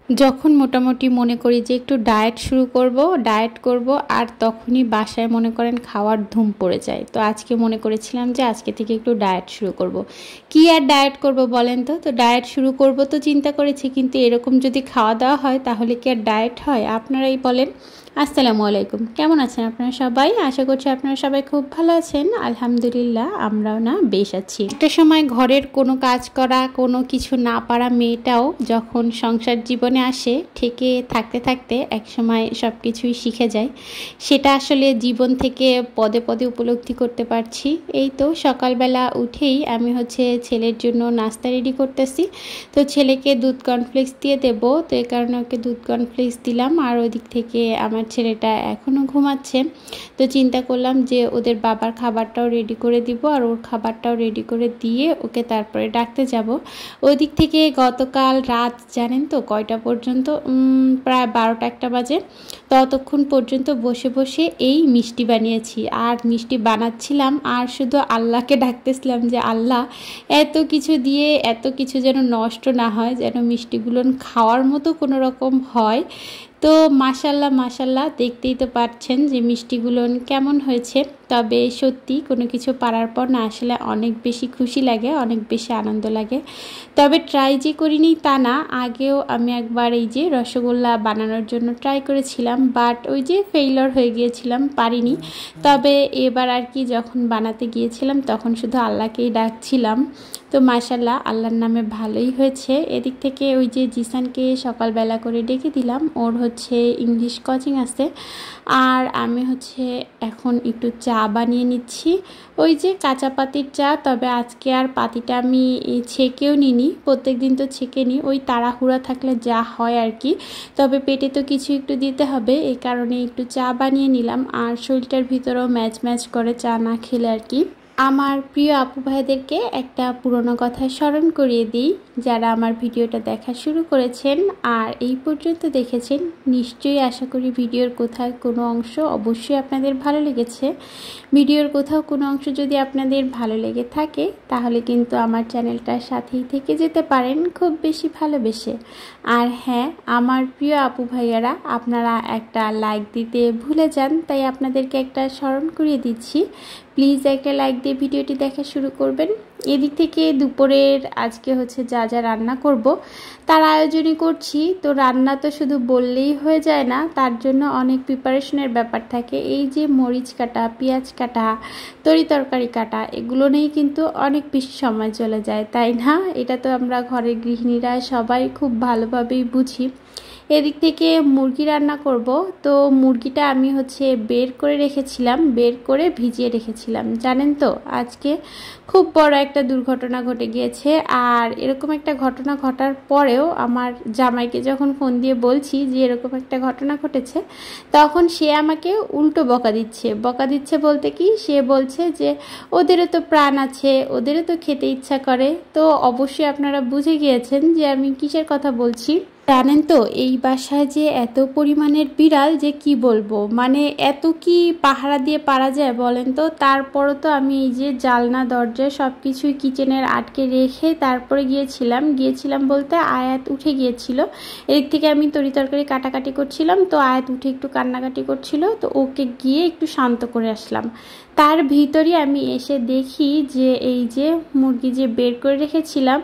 যখন মোটামুটি মনে করি যে একটু ডায়েট শুরু করব, ডায়েট করব, আর তখনই বাসায় মনে করেন খাওয়ার ধুম পড়ে যায়। তো আজকে মনে করেছিলাম যে আজকে থেকে একটু ডায়েট শুরু করব। কি আর ডায়েট করব বলেন তো? তো ডায়েট শুরু করব তো চিন্তা করেছি, কিন্তু এরকম যদি খাওয়া দাওয়া হয় তাহলে কি আর ডায়েট হয়? আপনারাই বলেন। আসসালামু আলাইকুম, কেমন আছেন আপনারা সবাই? আশা করছি আপনারা সবাই খুব ভালো আছেন। আলহামদুলিল্লাহ, আমরাও না বেশ আছি। একটা সময় ঘরের কোনো কাজ করা, কোনো কিছু না পারা মেয়েটাও যখন সংসার জীবনে আসে, থেকে থাকতে থাকতে এক সময় সব কিছুই শিখে যায়। সেটা আসলে জীবন থেকে পদে পদে উপলব্ধি করতে পারছি। এই তো সকালবেলা উঠেই আমি ছেলের জন্য নাস্তা রেডি করতেছি। তো ছেলেকে দুধ কর্নফ্লেক্স দিয়ে দেব, তো এই কারণে ওকে দুধ কর্নফ্লেক্স দিলাম। আর ওই দিক থেকে আমার ছেলেটা এখনও ঘুমাচ্ছে। তো চিন্তা করলাম যে ওদের বাবার খাবারটাও রেডি করে দিব, আর ওর খাবারটাও রেডি করে দিয়ে ওকে তারপরে ডাকতে যাব। ওই দিক থেকে গতকাল রাত জানেন তো কয়টা পর্যন্ত, প্রায় 12টা-1টা বাজে। ততক্ষণ পর্যন্ত বসে বসে এই মিষ্টি বানিয়েছি, আর মিষ্টি বানাচ্ছিলাম আর শুধু আল্লাহকে ডাকতেছিলাম যে আল্লাহ এত কিছু দিয়ে এত কিছু যেন নষ্ট না হয়, যেন মিষ্টিগুলো খাওয়ার মতো কোনো রকম হয়। তো মাশাল্লাহ মাশাল্লাহ, দেখতেই তো পাচ্ছেন যে মিষ্টিগুলো কেমন হয়েছে। তবে সত্যি কোনো কিছু পারার পর না আসলে অনেক বেশি খুশি লাগে, অনেক বেশি আনন্দ লাগে। তবে ট্রাই যে করিনি তা না, আগেও আমি একবার এই যে রসগোল্লা বানানোর জন্য ট্রাই করেছিলাম, বাট ওই যে ফেইলর হয়ে গিয়েছিলাম, পারিনি। তবে এবার আর কি যখন বানাতে গিয়েছিলাম তখন শুধু আল্লাহকেই ডাকছিলাম। তো মাশাল্লাহ আল্লাহর নামে ভালোই হয়েছে। এদিক থেকে ওই যে জিসানকে সকালবেলা করে ডেকে দিলাম, ওর ইংলিশ কোচিং আছে। আর আমি এখন একটু চা বানিয়ে নিচ্ছি, ওই যে কাঁচা পাতির চা। তবে আজকে আর পাতিটা আমি ছেঁকেও নিইনি, প্রত্যেক দিন তো ছেঁকে নিই, ওই তাড়াহুড়া থাকলে যা হয় আর কি। তবে পেটে তো কিছু একটু দিতে হবে, এই কারণে একটু চা বানিয়ে নিলাম। আর শরীরটার ভিতরেও ম্যাচ ম্যাচ করে চা না খেলে আর কি। আমার প্রিয় আপু ভাইদেরকে একটা পুরনো কথা স্মরণ করিয়ে দিই, যারা আমার ভিডিওটা দেখা শুরু করেছেন আর এই পর্যন্ত দেখেছেন, নিশ্চয়ই আশা করি ভিডিওর কোথাও কোনো অংশ অবশ্যই আপনাদের ভালো লেগেছে। ভিডিওর কোথাও কোনো অংশ যদি আপনাদের ভালো লেগে থাকে তাহলে কিন্তু আমার চ্যানেলটার সাথেই থেকে যেতে পারেন খুব বেশি ভালোবেসে। আর হ্যাঁ, আমার প্রিয় আপু ভাইয়ারা, আপনারা একটা লাইক দিতে ভুলে যান, তাই আপনাদেরকে একটা স্মরণ করিয়ে দিচ্ছি। প্লিজ একটা লাইক দিয়ে ভিডিওটি দেখা শুরু করবেন। এদিক থেকে দুপুরের আজকে যা যা রান্না করব তার আয়োজনই করছি। তো রান্না তো শুধু বললেই হয়ে যায় না, তার জন্য অনেক প্রিপারেশনের ব্যাপার থাকে। এই যে মরিচ কাটা, পেঁয়াজ কাটা, তরি তরকারি কাটা, এগুলো নিয়েই কিন্তু অনেক বেশি সময় চলে যায়, তাই না? এটা তো আমরা ঘরের গৃহিণীরা সবাই খুব ভালোভাবেই বুঝি। এদিক থেকে মুরগি রান্না করব। তো মুরগিটা আমি বের করে রেখেছিলাম, বের করে ভিজিয়ে রেখেছিলাম। জানেন তো আজকে খুব বড় একটা দুর্ঘটনা ঘটে গিয়েছে। আর এরকম একটা ঘটনা ঘটার পরেও আমার জামাইকে যখন ফোন দিয়ে বলছি যে এরকম একটা ঘটনা ঘটেছে, তখন সে আমাকে উল্টো বকা দিচ্ছে। বকা দিচ্ছে বলতে কি, সে বলছে যে ওদেরও তো প্রাণ আছে, ওদেরও তো খেতে ইচ্ছা করে। তো অবশ্যই আপনারা বুঝে গিয়েছেন যে আমি কিসের কথা বলছি। জানেন তো এই বাসায় যে এত পরিমাণের বিড়াল যে কি বলবো, মানে এত কি পাহারা দিয়ে পারা যায় বলেন তো? তারপরও তো আমি এই যে জালনা দরজা সব কিছুই কিচেনের আটকে রেখে তারপরে গিয়েছিলাম বলতে আয়াত উঠে গিয়েছিল। এদিক থেকে আমি তরি তরকারি কাটাকাটি করছিলাম, তো আয়াত উঠে একটু কান্নাকাটি করছিল, তো ওকে গিয়ে একটু শান্ত করে আসলাম। তার ভিতরে আমি এসে দেখি যে এই যে মুরগি যে বের করে রেখেছিলাম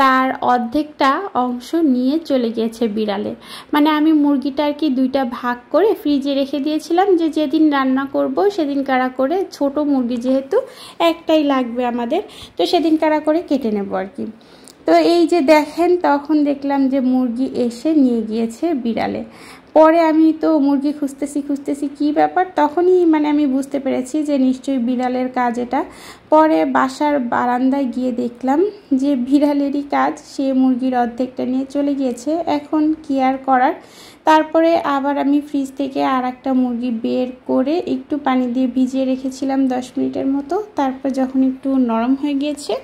তার অর্ধেকটা অংশ নিয়ে চলে গিয়েছে বিড়ালে। মানে আমি মুরগিটা আর কি দুইটা ভাগ করে ফ্রিজে রেখে দিয়েছিলাম, যে যেদিন রান্না করব সেদিন কারা করে, ছোট মুরগি যেহেতু একটাই লাগবে আমাদের, তো সেদিন কারা করে কেটে নেব আর কি। তো এই যে দেখেন, তখন দেখলাম যে মুরগি এসে নিয়ে গিয়েছে বিড়ালে। পরে আমি তো মুরগি খুঁজতেছি কি ব্যাপার, তখনই আমি বুঝতে পেরেছি যে নিশ্চয়ই বিড়ালের কাজ এটা। পরে বাসার বারান্দায় গিয়ে দেখলাম যে বিড়ালেরই কাজ, সে মুরগির অর্ধেকটা নিয়ে চলে গিয়েছে। এখন কি আর করার। তারপরে আবার আমি ফ্রিজ থেকে আর একটা মুরগি বের করে একটু পানি দিয়ে ভিজিয়ে রেখেছিলাম 10 মিনিটের মতো। তারপর যখন একটু নরম হয়ে গিয়েছে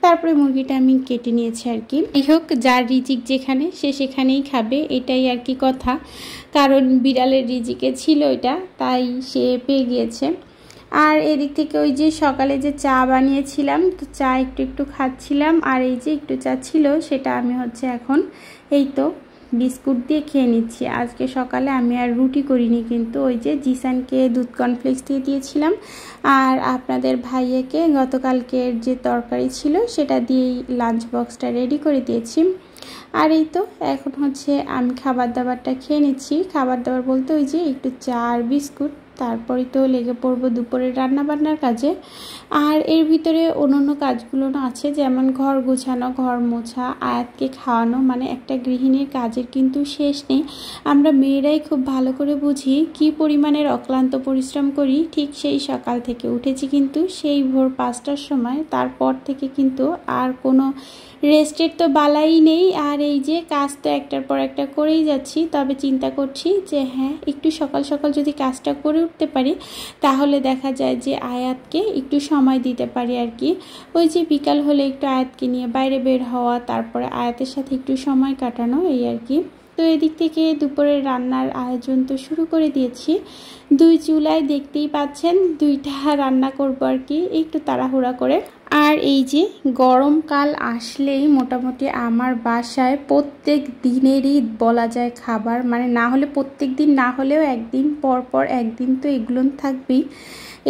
তারপরে মুরগিটা আমি কেটে নিয়েছি আর কি। এই হোক, যার রিজিক যেখানে সে সেখানেই খাবে, এটাই আর কি কথা। কারণ বিড়ালের রিজিকে ছিল এটা, তাই সে পেয়ে গিয়েছে। আর এদিক থেকে ওই যে সকালে যে চা বানিয়েছিলাম, তো চা একটু একটু খাচ্ছিলাম। আর এই যে একটু চা ছিল সেটা আমি এখন এই তো বিস্কুট দিয়ে খেয়ে নিচ্ছি। আজকে সকালে আমি আর রুটি করিনি, কিন্তু ওই যে জিসানকে দুধ কর্নফ্লেক্স দিয়ে দিয়েছিলাম, আর আপনাদের ভাইয়াকে গতকালকের যে তরকারি ছিল সেটা দিয়েই লাঞ্চ বক্সটা রেডি করে দিয়েছি। আর এই তো এখন হচ্ছে আমি খাবার দাবারটা খেয়ে নিচ্ছি। খাবার দাবার বলতে ওই যে একটু চা আর বিস্কুট, তারপরে তো লেগে পড়বো দুপুরের রান্নাবান্নার কাজে। আর এর ভিতরে অন্যান্য কাজগুলো আছে, যেমন ঘর গোছানো, ঘর মোছা, আয়াতকে খাওয়ানো, মানে একটা গৃহিণীর কাজের কিন্তু শেষ নেই। আমরা মেয়েরাই খুব ভালো করে বুঝি কি পরিমাণের অক্লান্ত পরিশ্রম করি। ঠিক সেই সকাল থেকে উঠেছি কিন্তু সেই ভোর 5টার সময়, তারপর থেকে কিন্তু আর কোনো রেস্টের তো বালাই নেই। আর এই যে কাজ তো একটার পর একটা করেই যাচ্ছি, তবে চিন্তা করছি যে হ্যাঁ একটু সকাল সকাল যদি কাজটা করে উঠতে পারি তাহলে দেখা যায় যে আয়াতকে একটু সময় দিতে পারি আর কি। ওই যে বিকাল হলে একটু আয়াতকে নিয়ে বাইরে বের হওয়া, তারপরে আয়াতের সাথে একটু সময় কাটানো, এই আর কি। তো এদিক থেকে দুপুরের রান্নার আয়োজন তো শুরু করে দিয়েছি। 2 চুলায় দেখতেই পাচ্ছেন 2টা রান্না করবো আর কি, একটু তাড়াহুড়া করে। আর এই যে গরমকাল আসলেই মোটামুটি আমার বাসায় প্রত্যেক দিনেরই বলা যায় খাবার, মানে না হলে প্রত্যেক দিন না হলেও একদিন পর পর একদিন তো এগুলো থাকবেই।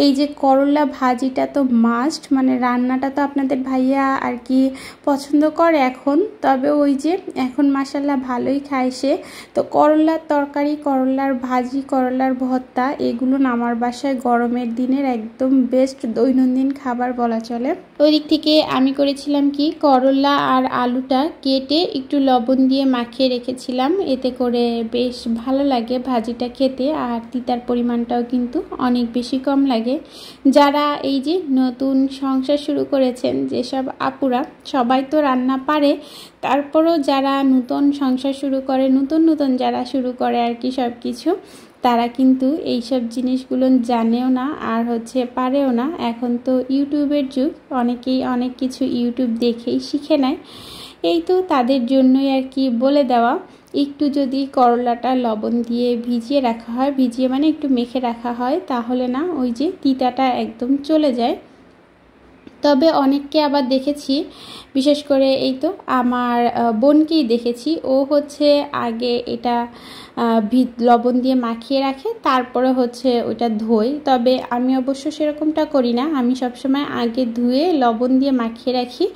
এই যে করলা ভাজিটা তো মাস্ট, মানে রান্নাটা তো আপনাদের ভাইয়া আর কি পছন্দ করে এখন, তবে ওই যে এখন মাশাল্লাহ ভালোই খায় সে। তো করলার তরকারি, করলার ভাজি, করলার ভর্তা, এগুলো আমার বাসায় গরমের দিনের একদম বেস্ট দৈনন্দিন খাবার বলা চলে। ওই দিক থেকে আমি করেছিলাম কি, করলা আর আলুটা কেটে একটু লবণ দিয়ে মাখিয়ে রেখেছিলাম, এতে করে বেশ ভালো লাগে ভাজিটা খেতে, আর তিতার পরিমাণটাও কিন্তু অনেক বেশি কম লাগে। যারা এই যে নতুন সংসার শুরু করেছেন, যেসব আপুরা, সবাই তো রান্না পারে, তারপরও যারা নতুন সংসার শুরু করে, নতুন যারা শুরু করে আর কি সব কিছু, তারা কিন্তু এইসব জিনিসগুলো জানেও না আর হচ্ছে পারেও না। এখন তো ইউটিউবের যুগ, অনেকেই অনেক কিছু ইউটিউব দেখেই শিখে নেয়। এই তো তাদের জন্যই আর কি বলে দেওয়া, একটু যদি করলাটা লবণ দিয়ে ভিজিয়ে রাখা হয়, ভিজিয়ে মানে একটু মেখে রাখা হয়, তাহলে না ওই যে তিতাটা একদম চলে যায়। তবে অনেককে আবার দেখেছি, বিশেষ করে এই তো আমার বোনকেই দেখেছি, ও হচ্ছে আগে এটা লবণ দিয়ে মাখিয়ে রাখে, তারপরে হচ্ছে ওইটা ধোয়। তবে আমি অবশ্য সেরকমটা করি না, আমি সবসময় আগে ধুয়ে লবণ দিয়ে মাখিয়ে রাখি,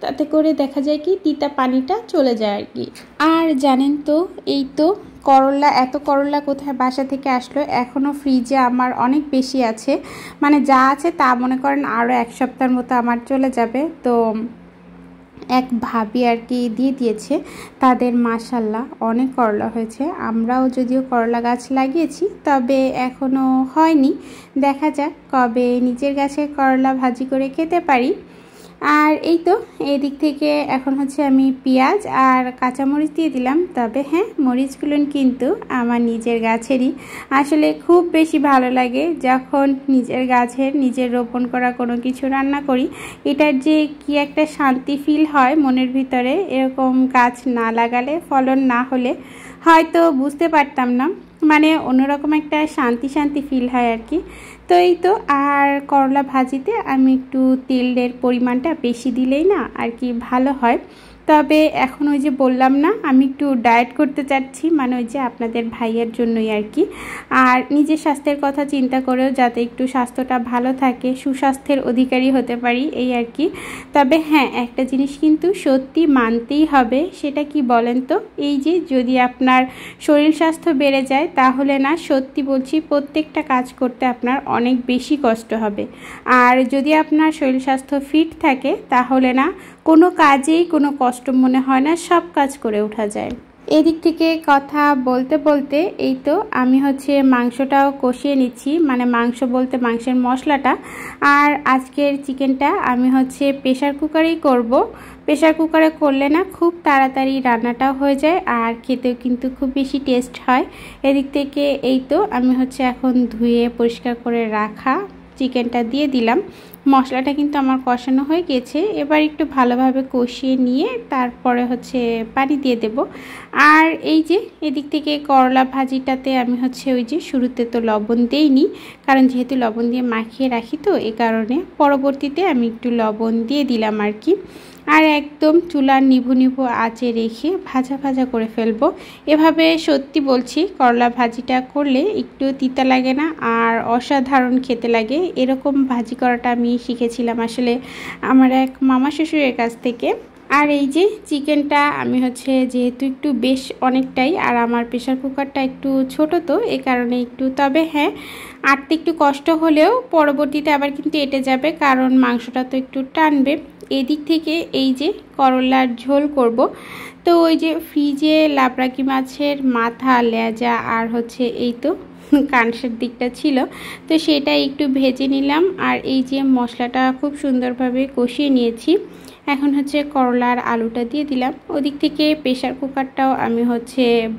তাতে করে দেখা যায় কি তিতা পানিটা চলে যায় আর কি। আর জানেন তো এই তো করলা, এত করলা কোথায় বাসা থেকে আসলো, এখনও ফ্রিজে আমার অনেক বেশি আছে, মানে যা আছে তা মনে করেন আরও 1 সপ্তাহের মতো আমার চলে যাবে। তো এক ভাবি আর কি দিয়ে দিয়েছে, তাদের মাশাল্লাহ অনেক করলা হয়েছে। আমরাও যদিও করলা গাছ লাগিয়েছি, তবে এখনও হয়নি, দেখা যাক কবে নিজের গাছে করলা ভাজি করে খেতে পারি। আর এই তো এদিক থেকে এখন হচ্ছে আমি পেঁয়াজ আর কাঁচামরিচ দিয়ে দিলাম। তবে হ্যাঁ, মরিচগুলো কিন্তু আমার নিজের গাছেরই। আসলে খুব বেশি ভালো লাগে যখন নিজের গাছের, নিজের রোপণ করা কোনো কিছু রান্না করি, এটার যে কি একটা শান্তি ফিল হয় মনের ভিতরে, এরকম গাছ না লাগালে, ফলন না হলে হয়তো বুঝতে পারতাম না, মানে অন্যরকম একটা শান্তি ফিল হয় আর কি। তো এই তো, আর করলা ভাজিতে আমি একটু তেলের পরিমাণটা বেশি দিলেই না আর কি ভালো হয়। তবে এখন ওই যে বললাম না, আমি একটু ডায়েট করতে চাচ্ছি, মানে ওই যে আপনাদের ভাইয়ের জন্যই আর কি, আর নিজের স্বাস্থ্যের কথা চিন্তা করেও যাতে একটু স্বাস্থ্যটা ভালো থাকে, সুস্বাস্থ্যের অধিকারী হতে পারি, এই আর কি। তবে হ্যাঁ, একটা জিনিস কিন্তু সত্যি মানতেই হবে, সেটা কি বলেন তো, এই যে যদি আপনার শরীর স্বাস্থ্য বেড়ে যায়, তাহলে না সত্যি বলছি প্রত্যেকটা কাজ করতে আপনার অনেক বেশি কষ্ট হবে। আর যদি আপনার শরীর স্বাস্থ্য ফিট থাকে, তাহলে না কোনো কাজেই কোনো কষ্ট মনে হয় না, সব কাজ করে ওঠা যায়। এদিক থেকে কথা বলতে বলতে এই তো আমি হচ্ছে মাংসটাও কষিয়ে নিচ্ছি, মানে মাংস বলতে মাংসের মশলাটা। আর আজকের চিকেনটা আমি হচ্ছে প্রেশার কুকারেই করব। প্রেশার কুকারে করলে না খুব তাড়াতাড়ি রান্নাটাও হয়ে যায়, আর খেতেও কিন্তু খুব বেশি টেস্ট হয়। এদিক থেকে এই তো আমি হচ্ছে এখন ধুয়ে পরিষ্কার করে রাখা চিকেনটা দিয়ে দিলাম। মশলাটা কিন্তু আমার কষানো হয়ে গেছে, এবার একটু ভালোভাবে কষিয়ে নিয়ে তারপরে হচ্ছে পানি দিয়ে দেব। আর এই যে এদিক থেকে করলা ভাজিটাতে আমি হচ্ছে ওই যে শুরুতে তো লবণ দেইনি, কারণ যেহেতু লবণ দিয়ে মাখিয়ে রাখি, তো এই কারণে পরবর্তীতে আমি একটু লবণ দিয়ে দিলাম আর কি। আর একদম চুলার নিভু নিভু আঁচে রেখে ভাজা ভাজা করে ফেলবো। এভাবে সত্যি বলছি করলা ভাজিটা করলে একটু তিতা লাগে না আর অসাধারণ খেতে লাগে। এরকম ভাজি করাটা আমি শিখেছিলাম আসলে আমার এক মামা শ্বশুরের কাছ থেকে। আর এই যে চিকেনটা আমি যেহেতু একটু বেশ অনেকটাই, আর আমার প্রেশার কুকারটা একটু ছোট, তো এ কারণে একটু, তবে হ্যাঁ আটতে একটু কষ্ট হলেও পরবর্তীতে আবার কিন্তু এঁটে যাবে, কারণ মাংসটা তো একটু টানবে। এদিক থেকে এই যে করলার ঝোল করব। তো ওই যে ফ্রিজে লাবড়াকি মাছের মাথা, লেজা আর এই তো কানসের দিকটা ছিল, তো সেটা একটু ভেজে নিলাম। আর এই যে মশলাটা খুব সুন্দরভাবে কষিয়ে নিয়েছি। এখন করলার আলুটা দিয়ে দিলাম। ওদিক থেকে প্রেশার কুকারটাও আমি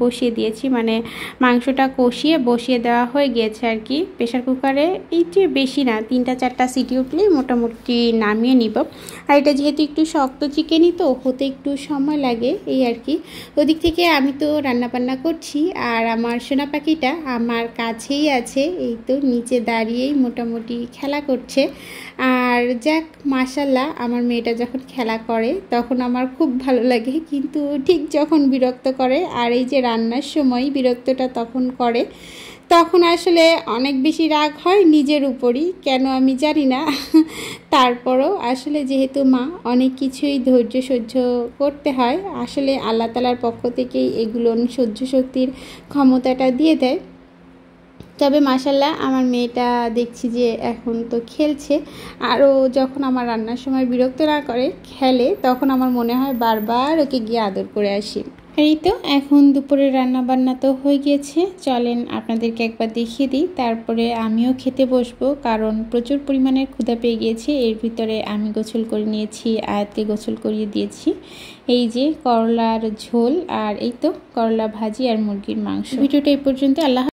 বসিয়ে দিয়েছি, মানে মাংসটা কষিয়ে বসিয়ে দেওয়া হয়ে গিয়েছে আর কি প্রেশার কুকারে। এই যে বেশি না, 3-4টা সিটি উঠলেই মোটামুটি নামিয়ে নিব। আর এটা যেহেতু একটু শক্ত চিকেনই তো হতে একটু সময় লাগে এই আর কি। ওদিক থেকে আমি তো রান্নাবান্না করছি আর আমার সোনা পাখিটা আমার কাছেই আছে, এই তো নিচে দাঁড়িয়েই মোটামুটি খেলা করছে। আর যাক মাশাল্লাহ, আমার মেয়েটা যখন খেলা করে তখন আমার খুব ভালো লাগে, কিন্তু ঠিক যখন বিরক্ত করে আর এই যে রান্নার সময় বিরক্তটা তখন করে, তখন আসলে অনেক বেশি রাগ হয় নিজের উপরই, কেন আমি জানি না। তারপরও আসলে যেহেতু মা, অনেক কিছুই ধৈর্য সহ্য করতে হয়, আসলে আল্লাহ তাআলার পক্ষ থেকেই এগুলো সহ্য শক্তির ক্ষমতাটা দিয়ে দেয়। তবে মাশাল্লাহ আমার মেয়েটা দেখছি যে এখন তো খেলছে, আরও যখন আমার রান্নার সময় বিরক্ত না করে খেলে, তখন আমার মনে হয় বারবার ওকে গিয়ে আদর করে আসি। এই তো এখন দুপুরে রান্না বান্না তো হয়ে গিয়েছে, চলেন আপনাদেরকে একবার দেখিয়ে দিই, তারপরে আমিও খেতে বসবো, কারণ প্রচুর পরিমাণের ক্ষুধা পেয়ে গিয়েছে। এর ভিতরে আমি গোসল করে নিয়েছি, আয়াতকে গোসল করিয়ে দিয়েছি। এই যে করলার ঝোল আর এই তো করলা ভাজি আর মুরগির মাংস। ভিডিওটা এই পর্যন্ত। আল্লাহ।